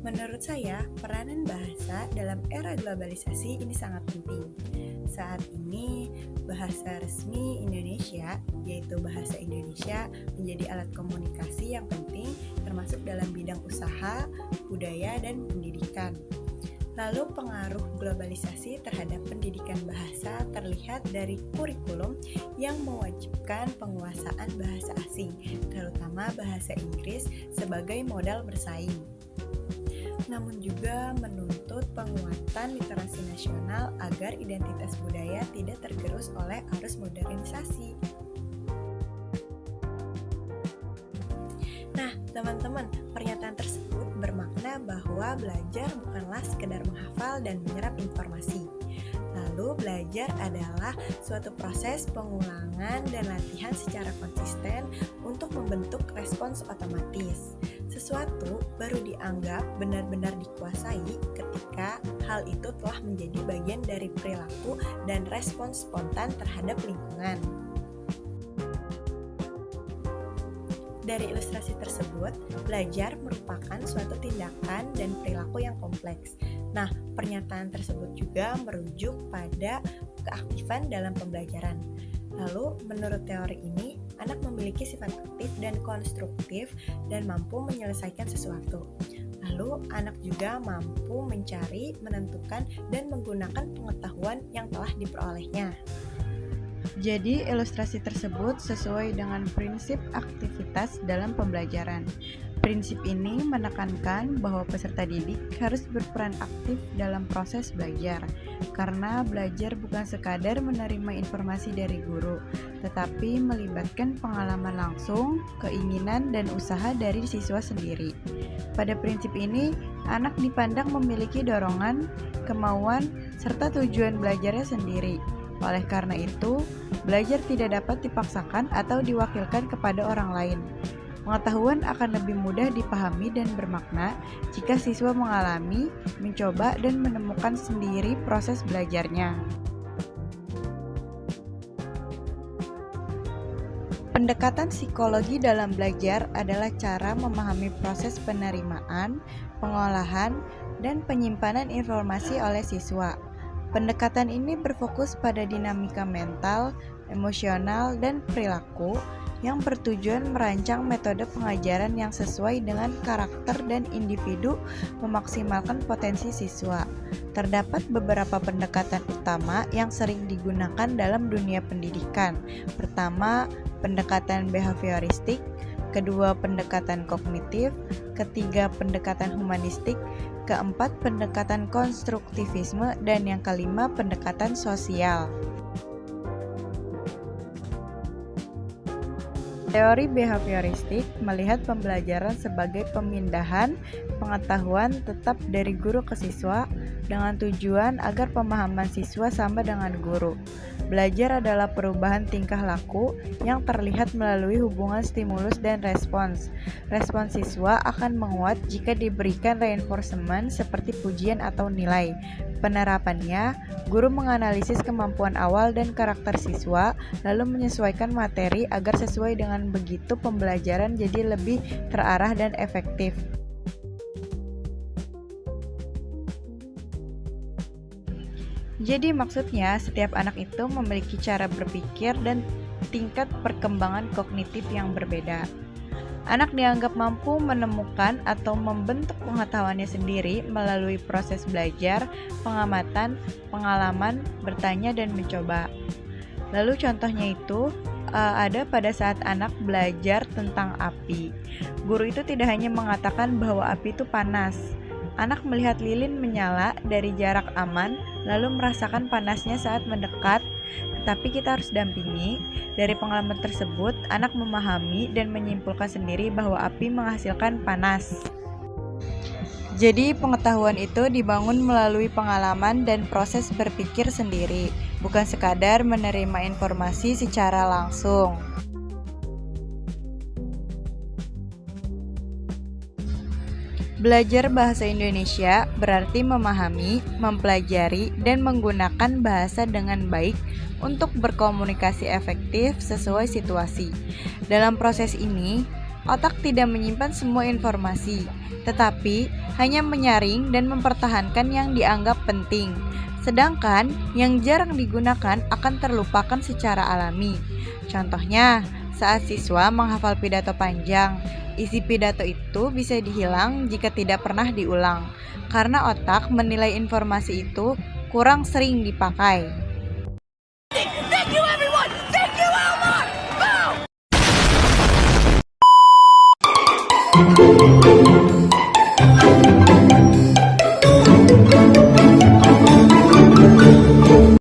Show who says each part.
Speaker 1: Menurut saya, peranan bahasa dalam era globalisasi ini sangat penting. Saat ini, bahasa resmi Indonesia, yaitu bahasa Indonesia, menjadi alat komunikasi yang penting termasuk dalam bidang usaha, budaya, dan pendidikan. Lalu pengaruh globalisasi terhadap pendidikan bahasa terlihat dari kurikulum yang mewajibkan penguasaan bahasa asing, terutama bahasa Inggris sebagai modal bersaing. Namun juga menuntut penguatan literasi nasional agar identitas budaya tidak tergerus oleh arus modernisasi. Nah, teman-teman, pernyataan tersebut bermakna bahwa belajar bukanlah sekedar menghafal dan menyerap informasi. Lalu, belajar adalah suatu proses pengulangan dan latihan secara konsisten untuk membentuk respons otomatis. Sesuatu baru dianggap benar-benar dikuasai ketika hal itu telah menjadi bagian dari perilaku dan respons spontan terhadap lingkungan. Dari ilustrasi tersebut, belajar merupakan suatu tindakan dan perilaku yang kompleks. Nah, pernyataan tersebut juga merujuk pada keaktifan dalam pembelajaran. Lalu, menurut teori ini, anak memiliki sifat aktif dan konstruktif dan mampu menyelesaikan sesuatu. Lalu, anak juga mampu mencari, menentukan, dan menggunakan pengetahuan yang telah diperolehnya. Jadi, ilustrasi tersebut sesuai dengan prinsip aktivitas dalam pembelajaran. Prinsip ini menekankan bahwa peserta didik harus berperan aktif dalam proses belajar, karena belajar bukan sekadar menerima informasi dari guru, tetapi melibatkan pengalaman langsung, keinginan, dan usaha dari siswa sendiri. Pada prinsip ini, anak dipandang memiliki dorongan, kemauan, serta tujuan belajarnya sendiri. Oleh karena itu, belajar tidak dapat dipaksakan atau diwakilkan kepada orang lain. Pengetahuan akan lebih mudah dipahami dan bermakna jika siswa mengalami, mencoba, dan menemukan sendiri proses belajarnya. Pendekatan psikologi dalam belajar adalah cara memahami proses penerimaan, pengolahan, dan penyimpanan informasi oleh siswa. Pendekatan ini berfokus pada dinamika mental, emosional, dan perilaku yang bertujuan merancang metode pengajaran yang sesuai dengan karakter dan individu, memaksimalkan potensi siswa. Terdapat beberapa pendekatan utama yang sering digunakan dalam dunia pendidikan. Pertama, pendekatan behavioristik. Kedua, pendekatan kognitif. Ketiga, pendekatan humanistik. Keempat, pendekatan konstruktivisme. Dan yang kelima, pendekatan sosial. Teori behavioristik melihat pembelajaran sebagai pemindahan pengetahuan tetap dari guru ke siswa dengan tujuan agar pemahaman siswa sama dengan guru. Belajar adalah perubahan tingkah laku yang terlihat melalui hubungan stimulus dan respons. Respons siswa akan menguat jika diberikan reinforcement seperti pujian atau nilai. Penerapannya, guru menganalisis kemampuan awal dan karakter siswa, lalu menyesuaikan materi agar sesuai dengan begitu pembelajaran jadi lebih terarah dan efektif. Jadi maksudnya setiap anak itu memiliki cara berpikir dan tingkat perkembangan kognitif yang berbeda. Anak dianggap mampu menemukan atau membentuk pengetahuannya sendiri melalui proses belajar, pengamatan, pengalaman, bertanya, dan mencoba. Lalu contohnya itu ada pada saat anak belajar tentang api. Guru itu tidak hanya mengatakan bahwa api itu panas. Anak melihat lilin menyala dari jarak aman, lalu merasakan panasnya saat mendekat, tetapi kita harus dampingi. Dari pengalaman tersebut, anak memahami dan menyimpulkan sendiri bahwa api menghasilkan panas. Jadi pengetahuan itu dibangun melalui pengalaman dan proses berpikir sendiri, bukan sekadar menerima informasi secara langsung. Belajar bahasa Indonesia berarti memahami, mempelajari, dan menggunakan bahasa dengan baik untuk berkomunikasi efektif sesuai situasi. Dalam proses ini,
Speaker 2: otak tidak menyimpan semua informasi, tetapi hanya menyaring dan mempertahankan yang dianggap penting. Sedangkan yang jarang digunakan akan terlupakan secara alami. Contohnya, saat siswa menghafal pidato panjang, isi pidato itu bisa dihilang jika tidak pernah diulang, karena otak menilai informasi itu kurang sering dipakai.
Speaker 3: Thank you everyone! Thank you Elmar! Boom!